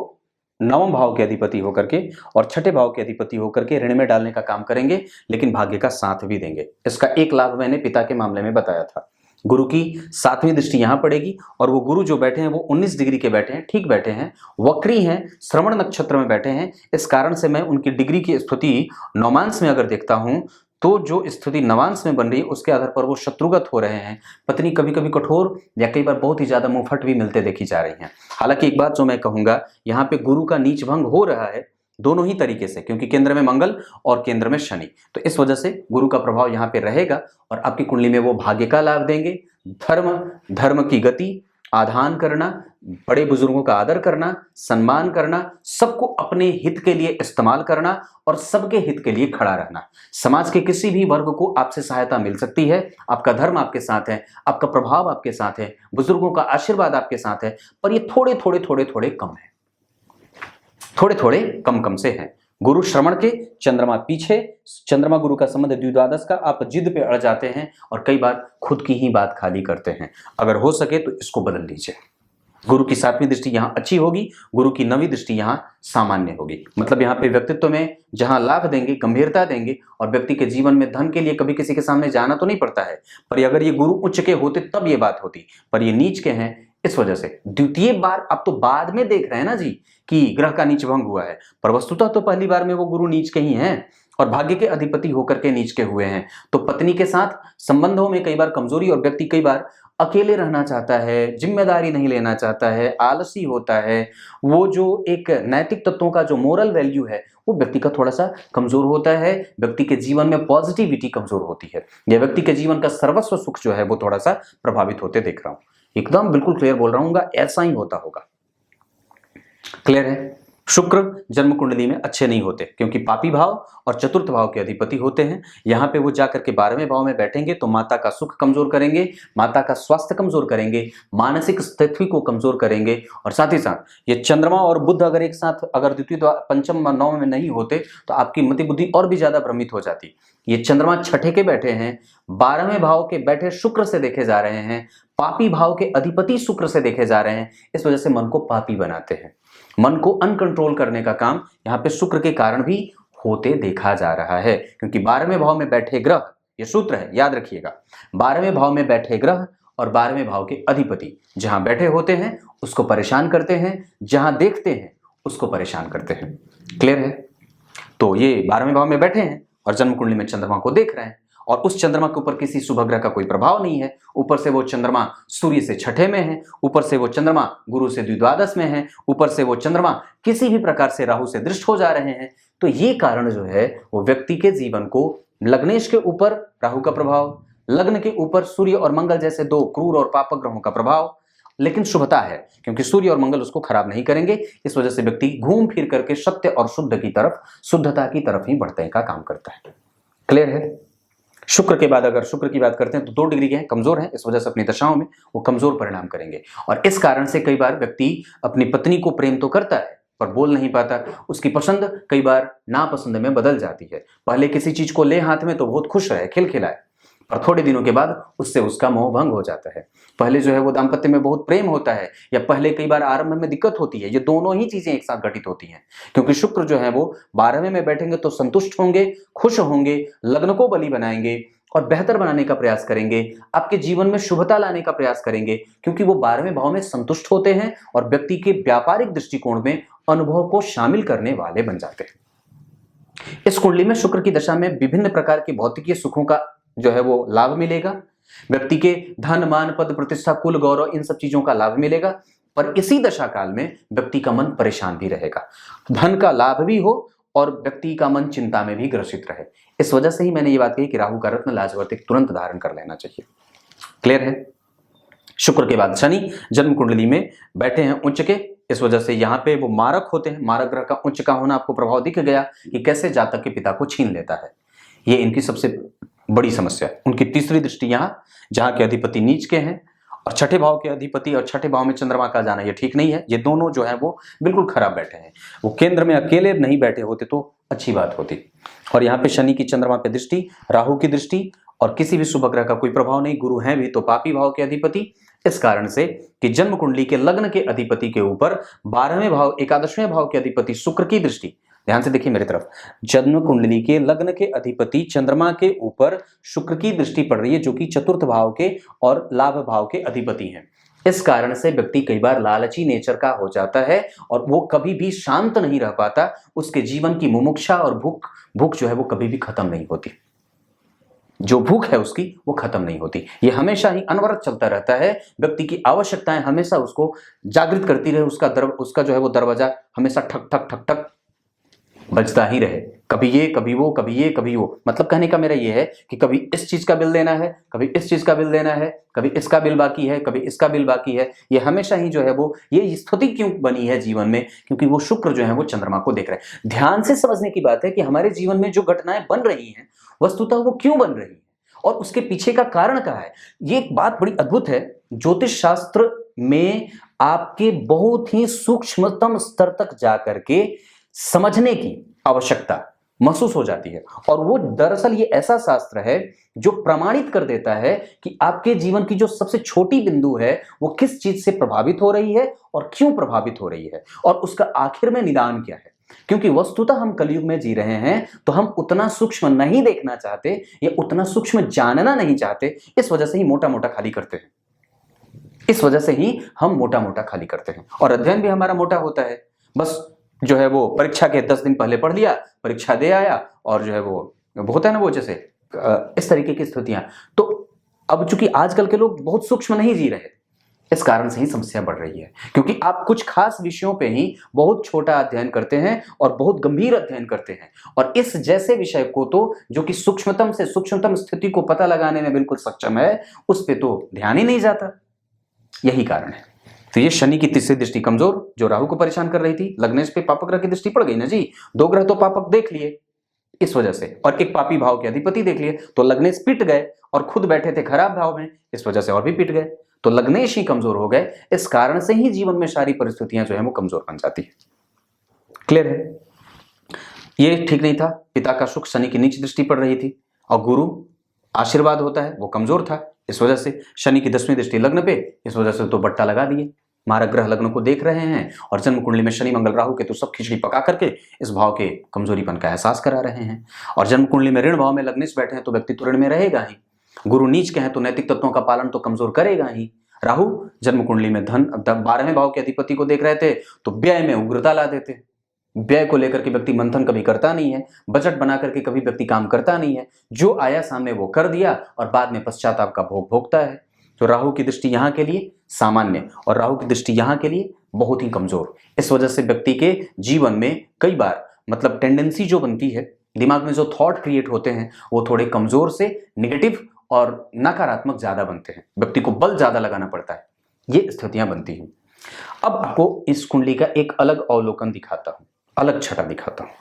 9वें भाव के अधिपति होकर के और 6ठे भाव के अधिपति होकर के ऋण में डालने का काम करेंगे, लेकिन भाग्य का साथ भी देंगे। इसका एक लाभ मैंने पिता के मामले में बताया था। गुरु की 7वीं दृष्टि यहां पड़ेगी और वो गुरु जो बैठे हैं वो 19 डिग्री के बैठे हैं, ठीक बैठे हैं, वक्री हैं, श्रवण नक्षत्र में बैठे हैं। इस कारण से मैं उनकी डिग्री की स्थिति नवमांश में अगर देखता हूं तो जो स्थिति नवांश में बन रही है उसके आधार पर वो शत्रुगत हो रहे हैं। पत्नी कभी कभी कठोर या कई बार बहुत ही ज्यादा मुंहफट भी मिलते देखी जा रही हैं। हालांकि एक बात जो मैं कहूंगा, यहाँ पे गुरु का नीच भंग हो रहा है दोनों ही तरीके से, क्योंकि केंद्र में मंगल और केंद्र में शनि, तो इस वजह से गुरु का प्रभाव यहाँ पे रहेगा और आपकी कुंडली में वो भाग्य का लाभ देंगे। धर्म की गति, आधान करना, बड़े बुजुर्गों का आदर करना, सम्मान करना, सबको अपने हित के लिए इस्तेमाल करना और सबके हित के लिए खड़ा रहना। समाज के किसी भी वर्ग को आपसे सहायता मिल सकती है, आपका धर्म आपके साथ है, आपका प्रभाव आपके साथ है, बुजुर्गों का आशीर्वाद आपके साथ है, पर ये थोड़े थोड़े कम है, थोड़े कम से है। गुरु श्रवण के, चंद्रमा पीछे, चंद्रमा गुरु का संबंध द्विद्वादश का, आप जिद पे अड़ जाते हैं और कई बार खुद की ही बात खाली करते हैं। अगर हो सके तो इसको बदल लीजिए। गुरु की 7वीं दृष्टि यहां अच्छी होगी, गुरु की 9वीं दृष्टि यहां सामान्य होगी। मतलब यहां पे व्यक्तित्व में जहां लाभ देंगे, गंभीरता देंगे और व्यक्ति के जीवन में धन के लिए कभी किसी के सामने जाना तो नहीं पड़ता है, पर अगर ये गुरु उच्च के होते तब ये बात होती, पर ये नीच के हैं, इस वजह से द्वितीय बार, अब तो बाद में देख रहे हैं ना जी कि ग्रह का नीच भंग हुआ है, पर वस्तुतः तो पहली बार में वो गुरु नीच के ही हैं और भाग्य के अधिपति होकर के नीच के हुए हैं। तो पत्नी के साथ संबंधों में कई बार कमजोरी और व्यक्ति कई बार अकेले रहना चाहता है, जिम्मेदारी नहीं लेना चाहता है, आलसी होता है, वो जो एक नैतिक तत्वों का जो मोरल वैल्यू है वो व्यक्ति का थोड़ा सा कमजोर होता है, व्यक्ति के जीवन में पॉजिटिविटी कमजोर होती है, या व्यक्ति के जीवन का सर्वस्व सुख जो है वो थोड़ा सा प्रभावित होते देख रहा हूं। एकदम बिल्कुल क्लियर बोल रहा हूँ, ऐसा ही होता होगा। क्लियर है? शुक्र जन्म कुंडली में अच्छे नहीं होते, क्योंकि पापी भाव और चतुर्थ भाव के अधिपति होते हैं। यहाँ पे वो जाकर के 12वें भाव में बैठेंगे तो माता का सुख कमजोर करेंगे, माता का स्वास्थ्य कमजोर करेंगे, मानसिक स्थिति को कमजोर करेंगे। और साथ ही साथ ये चंद्रमा और बुध अगर एक साथ, अगर द्वितीय पंचम 9 में नहीं होते तो आपकी मति बुद्धि और भी ज्यादा भ्रमित हो जाती। ये चंद्रमा 6ठे के बैठे हैं, 12वें भाव के बैठे शुक्र से देखे जा रहे हैं, पापी भाव के अधिपति शुक्र से देखे जा रहे हैं, इस वजह से मन को पापी बनाते हैं। मन को अनकंट्रोल करने का काम यहाँ पे शुक्र के कारण भी होते देखा जा रहा है, क्योंकि 12वें भाव में बैठे ग्रह, ये सूत्र है याद रखिएगा, 12वें भाव में बैठे ग्रह और 12वें भाव के अधिपति जहां बैठे होते हैं उसको परेशान करते हैं, जहां देखते हैं उसको परेशान करते हैं। क्लियर है? तो ये 12वें भाव में बैठे हैं और जन्म कुंडली में चंद्रमा को देख रहे हैं और उस चंद्रमा के ऊपर किसी शुभ ग्रह का कोई प्रभाव नहीं है, ऊपर से वो चंद्रमा सूर्य से 6ठे में है, ऊपर से वो चंद्रमा गुरु से द्विद्वादश में है, ऊपर से वो चंद्रमा किसी भी प्रकार से राहु से दृष्ट हो जा रहे हैं। तो ये कारण जो है वो व्यक्ति के जीवन को, लग्नेश के ऊपर राहु का प्रभाव, लग्न के ऊपर सूर्य और मंगल जैसे 2 क्रूर और पापक ग्रहों का प्रभाव, लेकिन शुभता है क्योंकि सूर्य और मंगल उसको खराब नहीं करेंगे। इस वजह से व्यक्ति घूम फिर करके सत्य और शुद्ध की तरफ, शुद्धता की तरफ ही बढ़ने का काम करता है। क्लियर है? शुक्र के बाद अगर शुक्र की बात करते हैं तो 2 डिग्री के हैं, कमजोर हैं, इस वजह से अपनी दशाओं में वो कमजोर परिणाम करेंगे और इस कारण से कई बार व्यक्ति अपनी पत्नी को प्रेम तो करता है पर बोल नहीं पाता, उसकी पसंद कई बार नापसंद में बदल जाती है। पहले किसी चीज को ले हाथ में तो बहुत खुश रहे, खिलखिलाए, और थोड़े दिनों के बाद उससे उसका मोह भंग हो जाता है। पहले जो है वो दाम्पत्य में बहुत प्रेम होता है, या पहले कई बार आरंभ में दिक्कत होती है, ये दोनों ही चीजें एक साथ घटित होती हैं। क्योंकि शुक्र जो है वो 12वें में बैठेंगे तो संतुष्ट होंगे, खुश होंगे, लग्न को बली बनाएंगे और बेहतर बनाने का प्रयास करेंगे, आपके जीवन में शुभता लाने का प्रयास करेंगे, क्योंकि वो 12वें भाव में संतुष्ट होते हैं और व्यक्ति के व्यापारिक दृष्टिकोण में अनुभव को शामिल करने वाले बन जाते हैं। इस कुंडली में शुक्र की दशा में विभिन्न प्रकार के भौतिकीय सुखों का जो है वो लाभ मिलेगा। व्यक्ति के धन, मान, पद, प्रतिष्ठा, कुल, गौरव, इन सब चीजों का लाभ मिलेगा। पर इसी दशा काल में व्यक्ति का मन परेशान भी रहेगा, धन का लाभ भी हो और व्यक्ति का मन चिंता में भी ग्रसित रहे। इस वजह से ही मैंने ये बात कही कि राहु का रत्न लाजवर्तिक तुरंत धारण कर लेना चाहिए। क्लियर है? शुक्र के बाद शनि जन्म कुंडली में बैठे हैं उच्च के, इस वजह से यहाँ पे वो मारक होते हैं। मारक ग्रह का उच्च का होना आपको प्रभाव दिख गया कि कैसे जातक के पिता को छीन लेता है। ये इनकी सबसे बड़ी समस्या है। उनकी तीसरी दृष्टि यहाँ, जहाँ के अधिपति नीच के हैं और छठे भाव के अधिपति और छठे भाव में चंद्रमा का जाना, ये ठीक नहीं है। ये दोनों जो है वो बिल्कुल खराब बैठे हैं। वो केंद्र में अकेले नहीं बैठे होते तो अच्छी बात होती। और यहाँ पे शनि की चंद्रमा पे दृष्टि, राहु की दृष्टि और किसी भी शुभ ग्रह का कोई प्रभाव नहीं। गुरु हैं भी तो पापी भाव के अधिपति, इस कारण से कि जन्म कुंडली के लग्न के अधिपति के ऊपर 12वें भाव, 11वें भाव के अधिपति शुक्र की दृष्टि, ध्यान से देखिए मेरी तरफ, जन्म कुंडली के लग्न के अधिपति चंद्रमा के ऊपर शुक्र की दृष्टि पड़ रही है, जो कि चतुर्थ भाव के और लाभ भाव के अधिपति हैं। इस कारण से व्यक्ति कई बार लालची नेचर का हो जाता है और वो कभी भी शांत नहीं रह पाता। उसके जीवन की मुमुक्षा और भूख जो है वो कभी भी खत्म नहीं होती। जो भूख है उसकी वो खत्म नहीं होती। ये हमेशा ही अनवरत चलता रहता है। व्यक्ति की आवश्यकताएं हमेशा उसको जागृत करती रहे। उसका जो है वो दरवाजा हमेशा ठक ठक ठक ठक बजता ही रहे। कभी ये, कभी वो, कभी ये, कभी वो। मतलब कहने का मेरा ये है कि कभी इस चीज का बिल देना है, कभी इस चीज का बिल देना है, कभी इसका बिल बाकी है, कभी इसका बिल बाकी है। ये हमेशा ही जो है वो ये स्थिति क्यों बनी है जीवन में? क्योंकि वो शुक्र जो है वो चंद्रमा को देख रहे हैं। ध्यान से समझने की बात है कि हमारे जीवन में जो घटनाएं बन रही हैं वस्तुतः वो क्यों बन रही है और उसके पीछे का कारण क्या है। ये एक बात बड़ी अद्भुत है। ज्योतिष शास्त्र में आपके बहुत ही सूक्ष्मतम स्तर तक जाकर के समझने की आवश्यकता महसूस हो जाती है। और वो दरअसल ये ऐसा शास्त्र है जो प्रमाणित कर देता है कि आपके जीवन की जो सबसे छोटी बिंदु है वो किस चीज से प्रभावित हो रही है और क्यों प्रभावित हो रही है और उसका आखिर में निदान क्या है। क्योंकि वस्तुतः हम कलयुग में जी रहे हैं तो हम उतना सूक्ष्म नहीं देखना चाहते या उतना सूक्ष्म जानना नहीं चाहते। इस वजह से ही मोटा मोटा खाली करते हैं। इस वजह से ही हम मोटा मोटा खाली करते हैं और अध्ययन भी हमारा मोटा होता है। बस जो है वो परीक्षा के 10 दिन पहले पढ़ लिया, परीक्षा दे आया और जो है वो होता है ना वो जैसे इस तरीके की स्थितियां। तो अब चूंकि आजकल के लोग बहुत सूक्ष्म नहीं जी रहे, इस कारण से ही समस्या बढ़ रही है। क्योंकि आप कुछ खास विषयों पे ही बहुत छोटा अध्ययन करते हैं और बहुत गंभीर अध्ययन करते हैं और इस जैसे विषय को तो जो कि सूक्ष्मतम से सूक्ष्मतम स्थिति को पता लगाने में बिल्कुल सक्षम है, उस पे तो ध्यान ही नहीं जाता। यही कारण है। तो ये शनि की तीसरी दृष्टि कमजोर जो राहु को परेशान कर रही थी, लग्नेश पे पापक ग्रह की दृष्टि पड़ गई ना जी। 2 ग्रह तो पापक देख लिए इस वजह से और एक पापी भाव के अधिपति देख लिए, तो लग्नेश पिट गए और खुद बैठे थे खराब भाव में, इस वजह से और भी पिट गए। तो लग्नेश ही कमजोर हो गए। इस कारण से ही जीवन में सारी परिस्थितियां जो है वो कमजोर बन जाती है। क्लियर है? ये ठीक नहीं था। पिता का सुख शनि की नीच दृष्टि पड़ रही थी और गुरु आशीर्वाद होता है वो कमजोर था। इस वजह से शनि की 10वीं दृष्टि लग्न पे, इस वजह से तो बट्टा लगा दिए। मारक ग्रह लग्न को देख रहे हैं और जन्म कुंडली में शनि, मंगल, राहु के तो सब खिचड़ी पका करके इस भाव के कमजोरीपन का एहसास करा रहे हैं। और जन्म कुंडली में ऋण भाव में लग्नेश बैठे हैं तो व्यक्ति तो ऋण में रहेगा ही। गुरु नीच के हैं तो नैतिक तत्वों का पालन तो कमजोर करेगा ही। राहु जन्म कुंडली में धन 12वें भाव के अधिपति को देख रहे थे तो व्यय में उग्रता ला देते। व्यय को लेकर के व्यक्ति मंथन कभी करता नहीं है, बजट बना करके कभी व्यक्ति काम करता नहीं है। जो आया सामने वो कर दिया और बाद में पश्चाताप का भोग भोगता है। तो राहु की दृष्टि यहाँ के लिए सामान्य और राहु की दृष्टि यहाँ के लिए बहुत ही कमजोर। इस वजह से व्यक्ति के जीवन में कई बार मतलब टेंडेंसी जो बनती है, दिमाग में जो थॉट क्रिएट होते हैं वो थोड़े कमजोर से नेगेटिव और नकारात्मक ज्यादा बनते हैं। व्यक्ति को बल ज्यादा लगाना पड़ता है, ये स्थितियां बनती हैं। अब आपको इस कुंडली का एक अलग अवलोकन दिखाता हूं, अलग छटा दिखाता हूं।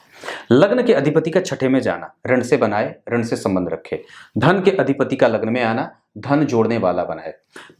लग्न के अधिपति का छठे में जाना ऋण से बनाए, ऋण से संबंध रखे। धन के अधिपति का लग्न में आना धन जोड़ने वाला बनाए।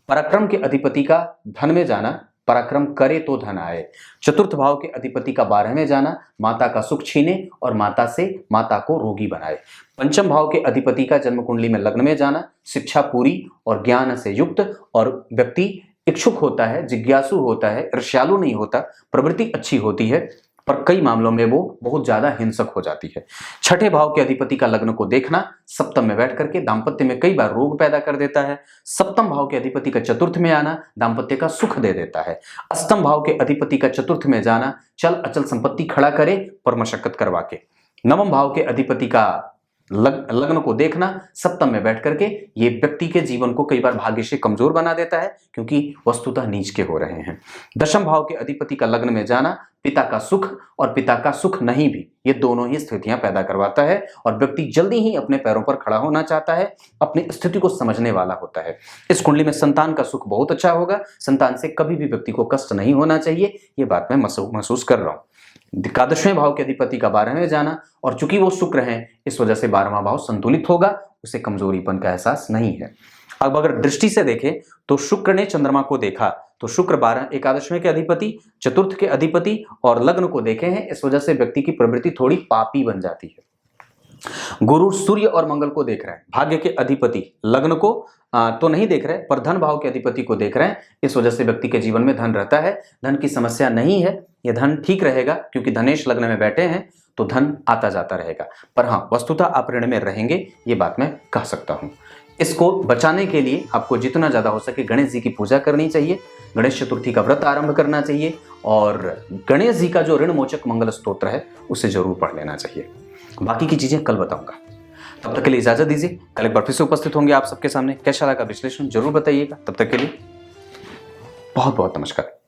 पराक्रम के अधिपति का धन में जाना पराक्रम करे तो धन आए। चतुर्थ भाव के अधिपति का 12वें जाना माता का सुख छीने और माता को रोगी बनाए। पंचम भाव के अधिपति का जन्म कुंडली में लग्न में जाना शिक्षा पूरी और ज्ञान से युक्त, और व्यक्ति इच्छुक होता है, जिज्ञासु होता है, ईर्ष्यालु नहीं होता, प्रवृत्ति अच्छी होती है, पर कई मामलों में वो बहुत ज्यादा हिंसक हो जाती है। छठे भाव के अधिपति का लग्न को देखना सप्तम में बैठ करके दाम्पत्य में कई बार रोग पैदा कर देता है। सप्तम भाव के अधिपति का चतुर्थ में आना दाम्पत्य का सुख दे देता है। अष्टम भाव के अधिपति का चतुर्थ में जाना चल अचल संपत्ति खड़ा करे पर मशक्कत करवा के। नवम भाव के अधिपति का लग्न को देखना सप्तम में बैठ करके ये व्यक्ति के जीवन को कई बार भाग्य से कमजोर बना देता है, क्योंकि वस्तुतः नीच के हो रहे हैं। दशम भाव के अधिपति का लग्न में जाना पिता का सुख और पिता का सुख नहीं भी, ये दोनों ही स्थितियां पैदा करवाता है, और व्यक्ति जल्दी ही अपने पैरों पर खड़ा होना चाहता है, अपनी स्थिति को समझने वाला होता है। इस कुंडली में संतान का सुख बहुत अच्छा होगा, संतान से कभी भी व्यक्ति को कष्ट नहीं होना चाहिए, ये बात मैं महसूस कर रहा हूं। एकादशवें भाव के अधिपति का 12वें जाना, और चूंकि वो शुक्र हैं इस वजह से 12वां भाव संतुलित होगा, उसे कमजोरीपन का एहसास नहीं है। अब अगर दृष्टि से देखें तो शुक्र ने चंद्रमा को देखा तो शुक्र 12 एकादशवें के अधिपति, चतुर्थ के अधिपति और लग्न को देखे हैं, इस वजह से व्यक्ति की प्रवृत्ति थोड़ी पापी बन जाती है। गुरु सूर्य और मंगल को देख रहे हैं, भाग्य के अधिपति लग्न को तो नहीं देख रहे पर धन भाव के अधिपति को देख रहे हैं, इस वजह से व्यक्ति के जीवन में धन रहता है, धन की समस्या नहीं है, यह धन ठीक रहेगा क्योंकि धनेश लग्न में बैठे हैं तो धन आता जाता रहेगा। पर हाँ, वस्तुतः आप ऋण में रहेंगे, ये बात मैं कह सकता हूँ। इसको बचाने के लिए आपको जितना ज्यादा हो सके गणेश जी की पूजा करनी चाहिए, गणेश चतुर्थी का व्रत आरंभ करना चाहिए, और गणेश जी का जो ऋण मोचक मंगल स्तोत्र है उसे जरूर पढ़ लेना चाहिए। बाकी की चीजें कल बताऊंगा, तब तक के लिए इजाजत दीजिए। कल एक बार फिर से उपस्थित होंगे आप सबके सामने। कैसा लगा विश्लेषण जरूर बताइएगा। तब तक के लिए बहुत बहुत नमस्कार।